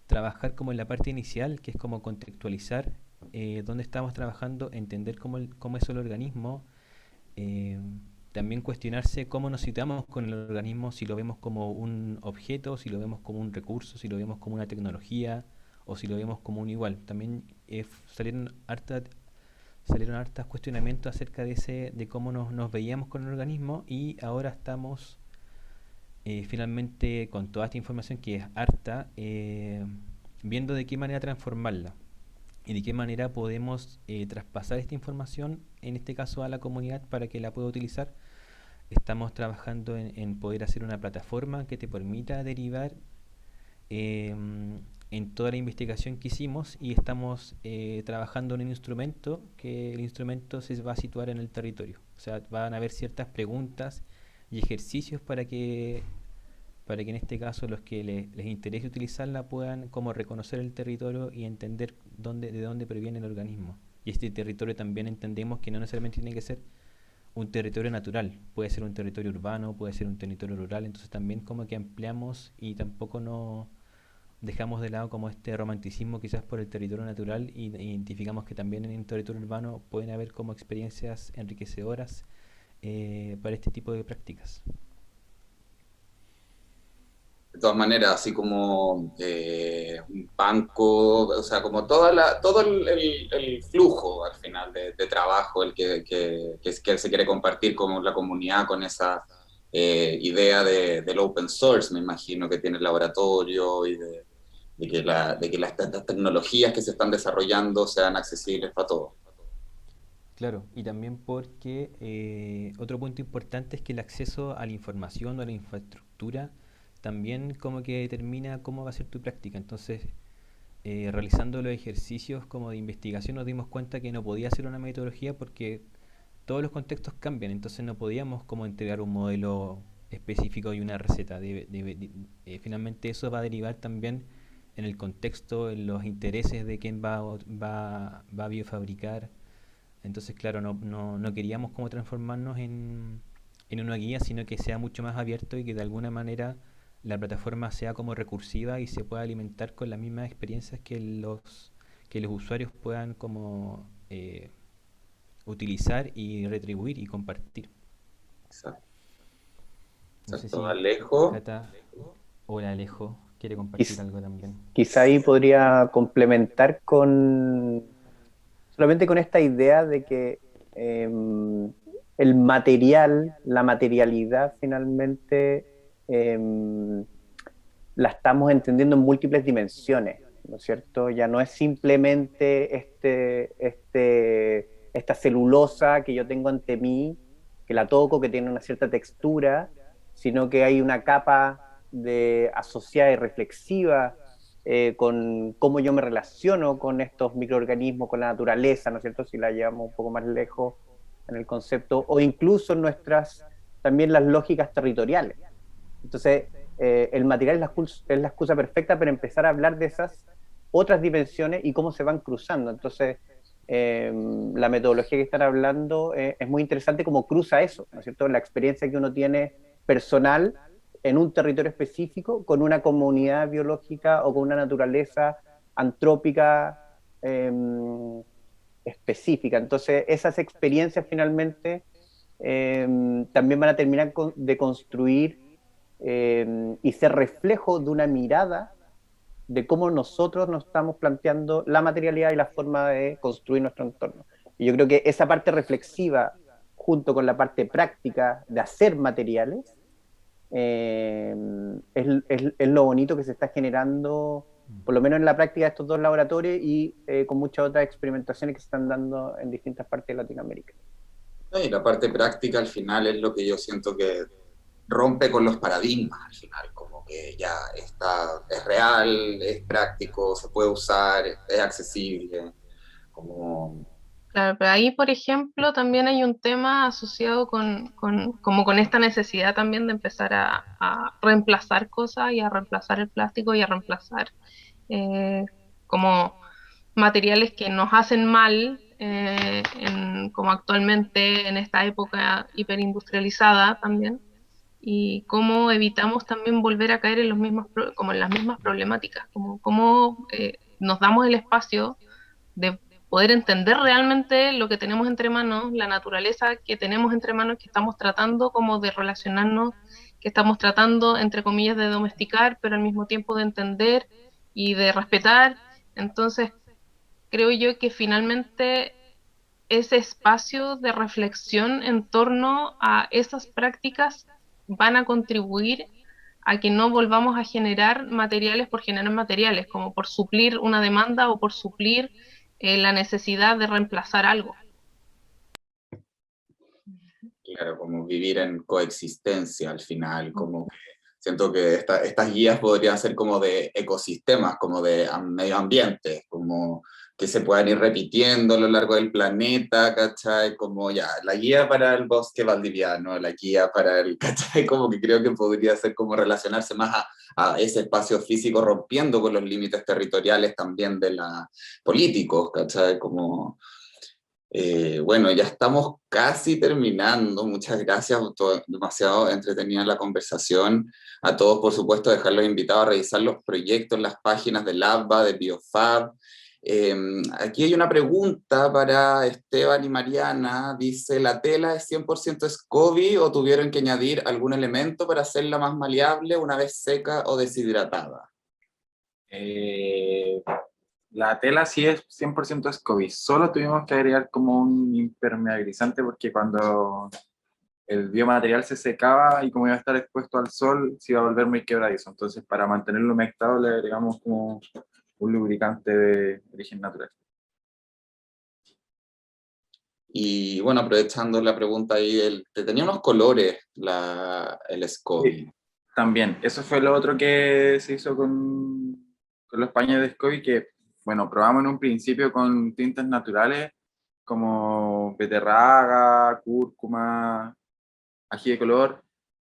trabajar como en la parte inicial, que es como contextualizar dónde estamos trabajando, entender cómo es el organismo, también cuestionarse cómo nos situamos con el organismo, si lo vemos como un objeto, si lo vemos como un recurso, si lo vemos como una tecnología o si lo vemos como un igual. También salieron hartas cuestionamientos acerca de cómo nos veíamos con el organismo, y ahora estamos finalmente con toda esta información que es harta, viendo de qué manera transformarla y de qué manera podemos traspasar esta información, en este caso a la comunidad, para que la pueda utilizar. Estamos trabajando en poder hacer una plataforma que te permita derivar en toda la investigación que hicimos, y estamos trabajando en un instrumento, que el instrumento se va a situar en el territorio. O sea, van a haber ciertas preguntas y ejercicios para que en este caso los que les interese utilizarla puedan como reconocer el territorio y entender de dónde proviene el organismo. Y este territorio también entendemos que no necesariamente tiene que ser un territorio natural, puede ser un territorio urbano, puede ser un territorio rural. Entonces también como que ampliamos y tampoco no dejamos de lado como este romanticismo quizás por el territorio natural, y identificamos que también en el territorio urbano pueden haber como experiencias enriquecedoras para este tipo de prácticas. De todas maneras, así como un banco, o sea, como todo el flujo al final de trabajo, el que se quiere compartir con la comunidad, con esa idea del open source, me imagino, que tiene el laboratorio, y de que las tecnologías que se están desarrollando sean accesibles para todos. Claro, y también porque otro punto importante es que el acceso a la información o a la infraestructura también como que determina cómo va a ser tu práctica. Entonces, realizando los ejercicios como de investigación, nos dimos cuenta que no podía ser una metodología porque todos los contextos cambian. Entonces no podíamos como entregar un modelo específico y una receta. Finalmente eso va a derivar también en el contexto, en los intereses de quién va a biofabricar. Entonces, claro, no queríamos como transformarnos en una guía, sino que sea mucho más abierto y que de alguna manera la plataforma sea como recursiva y se pueda alimentar con las mismas experiencias que los usuarios puedan como utilizar y retribuir y compartir. Exacto. No sé Exacto. si Alejo. Cata o Alejo quiere compartir Quiz- algo también. Quizá ahí podría complementar solamente con esta idea de que el material, la materialidad finalmente la estamos entendiendo en múltiples dimensiones, ¿no es cierto? Ya no es simplemente esta celulosa que yo tengo ante mí, que la toco, que tiene una cierta textura, sino que hay una capa asociada y reflexiva con cómo yo me relaciono con estos microorganismos, con la naturaleza, ¿no es cierto? Si la llevamos un poco más lejos en el concepto, o incluso también las lógicas territoriales. Entonces, el material es la excusa perfecta para empezar a hablar de esas otras dimensiones y cómo se van cruzando. Entonces, la metodología que están hablando es muy interesante cómo cruza eso, ¿no es cierto? La experiencia que uno tiene personal en un territorio específico con una comunidad biológica o con una naturaleza antrópica específica. Entonces, esas experiencias finalmente también van a terminar de construir y ser reflejo de una mirada de cómo nosotros nos estamos planteando la materialidad y la forma de construir nuestro entorno. Y yo creo que esa parte reflexiva, junto con la parte práctica de hacer materiales, es lo bonito que se está generando, por lo menos en la práctica de estos dos laboratorios y con muchas otras experimentaciones que se están dando en distintas partes de Latinoamérica. Y la parte práctica al final es lo que yo siento que rompe con los paradigmas al final, como que ya está, es real, es práctico, se puede usar, es accesible, como... Claro, pero ahí, por ejemplo, también hay un tema asociado como con esta necesidad también de empezar a reemplazar cosas y a reemplazar el plástico y a reemplazar como materiales que nos hacen mal, como actualmente en esta época hiperindustrializada también, y cómo evitamos también volver a caer en los mismos, como en las mismas problemáticas, como cómo nos damos el espacio de poder entender realmente lo que tenemos entre manos, la naturaleza que tenemos entre manos, que estamos tratando como de relacionarnos, que estamos tratando, entre comillas, de domesticar, pero al mismo tiempo de entender y de respetar. Entonces, creo yo que finalmente ese espacio de reflexión en torno a esas prácticas van a contribuir a que no volvamos a generar materiales por generar materiales, como por suplir una demanda o por suplir la necesidad de reemplazar algo. Claro, como vivir en coexistencia al final, como que siento que estas guías podrían ser como de ecosistemas, como de medio ambiente, como que se puedan ir repitiendo a lo largo del planeta, ¿cachai? Como ya, la guía para el bosque valdiviano, la guía para el, ¿cachai? Como que creo que podría ser como relacionarse más a ese espacio físico, rompiendo con los límites territoriales también de la políticos, ¿cachai? Como... bueno, ya estamos casi terminando. Muchas gracias, demasiado entretenida la conversación. A todos, por supuesto, dejarlos invitados a revisar los proyectos, las páginas del ABBA, de BioFab. Aquí hay una pregunta para Esteban y Mariana. Dice, ¿la tela es 100% SCOBY o tuvieron que añadir algún elemento para hacerla más maleable una vez seca o deshidratada? La tela sí es 100% SCOBY, solo tuvimos que agregar como un impermeabilizante porque cuando el biomaterial se secaba y como iba a estar expuesto al sol, se iba a volver muy quebradizo. Entonces, para mantenerlo humectado, le agregamos como un lubricante de origen natural. Y bueno, aprovechando la pregunta ahí, te tenía unos colores el SCOBY. Sí, también, eso fue lo otro que se hizo con los paños de SCOBY, que, bueno, probamos en un principio con tintes naturales como beterraga, cúrcuma, ají de color,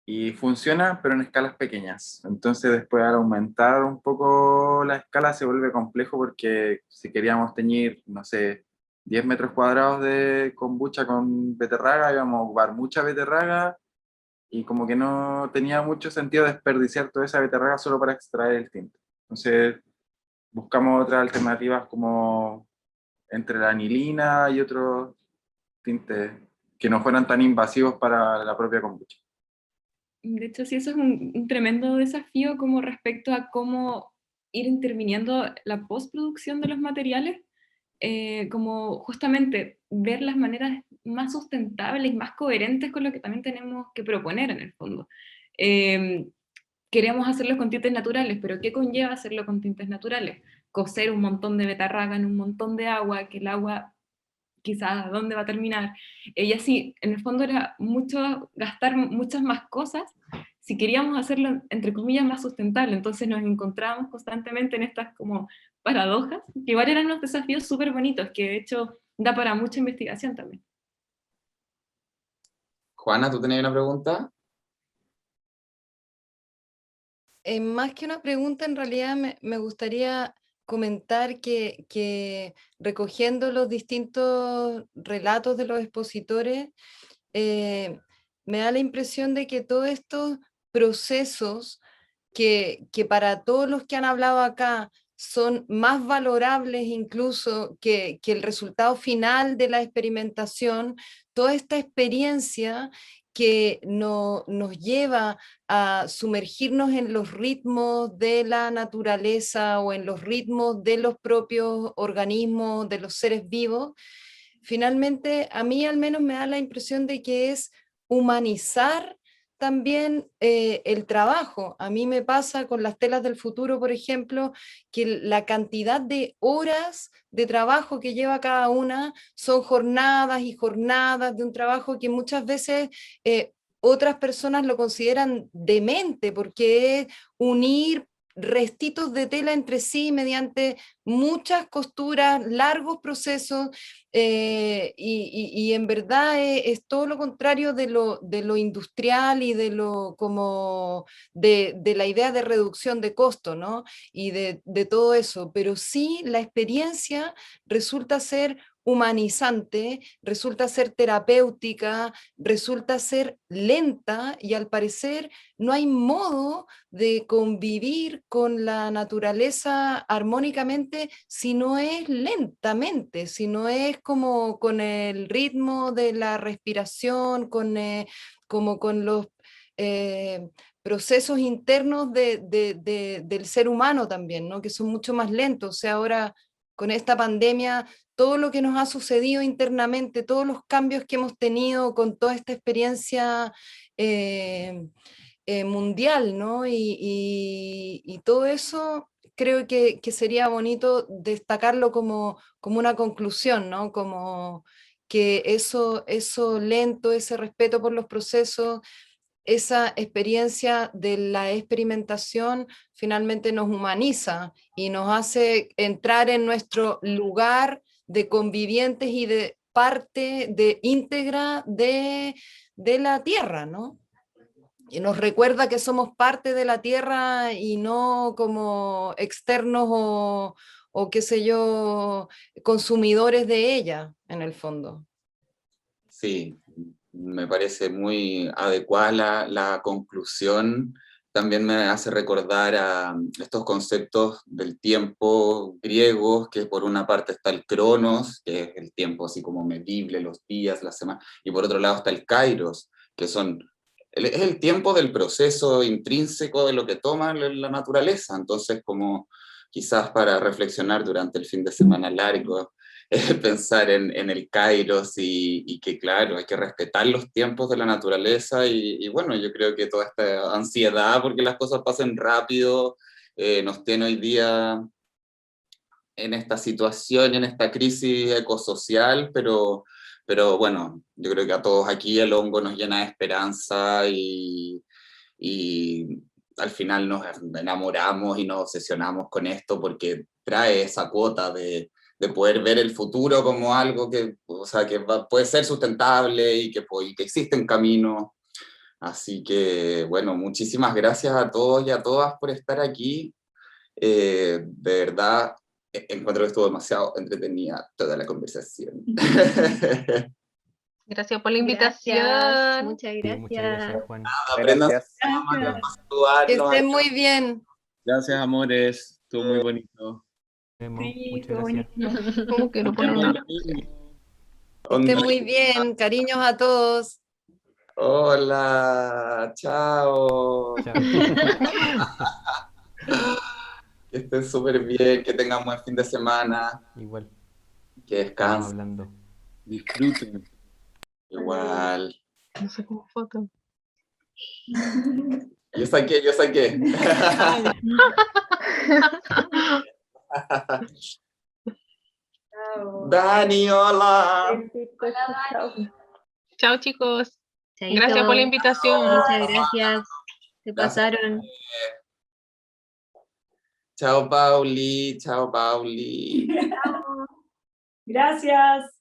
y funciona, pero en escalas pequeñas. Entonces, después al aumentar un poco la escala se vuelve complejo porque si queríamos teñir, no sé, 10 metros cuadrados de kombucha con beterraga, íbamos a ocupar mucha beterraga y como que no tenía mucho sentido desperdiciar toda esa beterraga solo para extraer el tinte. Entonces buscamos otras alternativas como entre la anilina y otros tintes que no fueran tan invasivos para la propia kombucha. De hecho, sí, eso es un tremendo desafío como respecto a cómo ir interviniendo la postproducción de los materiales, como justamente ver las maneras más sustentables y más coherentes con lo que también tenemos que proponer en el fondo. Queremos hacerlo con tintes naturales, pero ¿qué conlleva hacerlo con tintes naturales? Cocer un montón de betarraga en un montón de agua, que el agua quizás a dónde va a terminar. Y así, en el fondo era mucho, gastar muchas más cosas si queríamos hacerlo, entre comillas, más sustentable. Entonces nos encontrábamos constantemente en estas como paradojas, que igual eran unos desafíos súper bonitos, que de hecho da para mucha investigación también. Juana, ¿tú tenías una pregunta? Más que una pregunta, en realidad me gustaría comentar que recogiendo los distintos relatos de los expositores, me da la impresión de que todos estos procesos que para todos los que han hablado acá son más valorables incluso que el resultado final de la experimentación, toda esta experiencia que nos lleva a sumergirnos en los ritmos de la naturaleza o en los ritmos de los propios organismos, de los seres vivos, finalmente a mí al menos me da la impresión de que es humanizar también el trabajo. A mí me pasa con las telas del futuro, por ejemplo, que la cantidad de horas de trabajo que lleva cada una son jornadas y jornadas de un trabajo que muchas veces otras personas lo consideran demente, porque es unir restitos de tela entre sí mediante muchas costuras, largos procesos, y en verdad es todo lo contrario de lo industrial y de lo como de la idea de reducción de costo, ¿no? Y de todo eso, pero sí la experiencia resulta ser humanizante, resulta ser terapéutica, resulta ser lenta y al parecer no hay modo de convivir con la naturaleza armónicamente si no es lentamente, si no es como con el ritmo de la respiración, como con los procesos internos del ser humano también, ¿no? Que son mucho más lentos. O sea, ahora con esta pandemia, todo lo que nos ha sucedido internamente, todos los cambios que hemos tenido con toda esta experiencia mundial, ¿no? Y todo eso creo que sería bonito destacarlo como una conclusión, ¿no? Como que eso lento, ese respeto por los procesos, esa experiencia de la experimentación finalmente nos humaniza y nos hace entrar en nuestro lugar de convivientes y de parte de íntegra de la tierra, ¿no? Y nos recuerda que somos parte de la tierra y no como externos o qué sé yo, consumidores de ella, en el fondo. Sí, me parece muy adecuada la conclusión. También me hace recordar a estos conceptos del tiempo griegos, que por una parte está el cronos, que es el tiempo así como medible, los días, las semanas, y por otro lado está el kairos, que es el tiempo del proceso intrínseco de lo que toma la naturaleza. Entonces, como quizás para reflexionar durante el fin de semana largo, pensar en el Kairos y que claro, hay que respetar los tiempos de la naturaleza y bueno, yo creo que toda esta ansiedad porque las cosas pasen rápido nos tiene hoy día en esta situación, en esta crisis ecosocial, pero bueno, yo creo que a todos aquí el hongo nos llena de esperanza y al final nos enamoramos y nos obsesionamos con esto porque trae esa cuota de poder ver el futuro como algo que, o sea, puede ser sustentable y que existen caminos. Así que, bueno, muchísimas gracias a todos y a todas por estar aquí. De verdad, encuentro que estuvo demasiado entretenida toda la conversación. Gracias por la Gracias, invitación. muchas Sí, muchas gracias, gracias. Juan. Aprendan Gracias. Gracias. Que estén muy bien. Gracias, amores. Estuvo muy bonito. Nos vemos. Sí, Muchas estuvo gracias. bonito. ¿Cómo quiero poner una? Que estén muy bien. Cariños a todos. Hola, chao. Chao. Que estén súper bien, que tengan buen fin de semana, Igual, que estamos descansen. hablando. Disfruten. Igual. No sé cómo foto. Yo saqué. Dani, hola. Chao, chicos. Chaito. Gracias por la invitación. Muchas gracias. Se Gracias. pasaron. Chao, Pauli. Chao, Pauli. Gracias.